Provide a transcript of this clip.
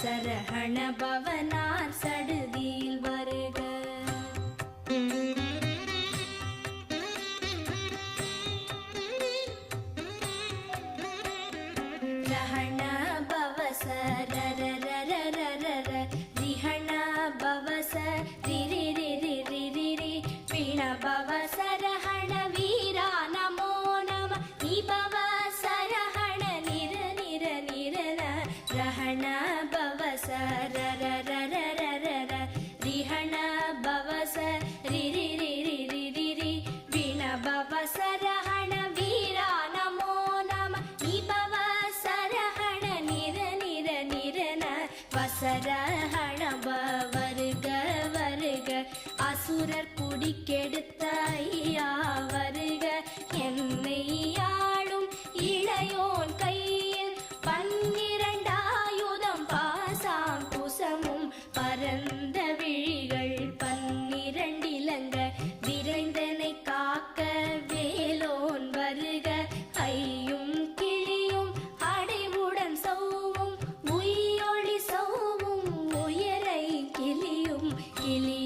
சரஹண பவனார் சடுதியில் வருக. ரஹண பவச ரரரரரர ரிஹண பவச ரிரி ரிரி ரிரி ரி பிண பவச ரஹண வீரா நமோ நம நிபவ சரஹண நிர நிர நிரன ரஹண பவச ரரரரரர ரிஹண பவச ரிரி ரிரி ரிரி ரி பிண பவச ரஹண வீரா நமோ நம நிபவ சரஹண நிர நிர நிரன வசரஹண வருக வருக அசுரர் குடிக்கெடுத்த ஐயா வருக. என்னை ஆளும் இளையோன் கையில் 12 ஆயுதம் பாசாம் குசமும் பரந்த விழிகள் 12 இலங்க விரைந்தனை காக்க வேலோன் வருக. ஐயும் கிளியும் அடைவுடன் சௌவும் உயிரொளி சௌவும் உயரை கிளியும் கிளி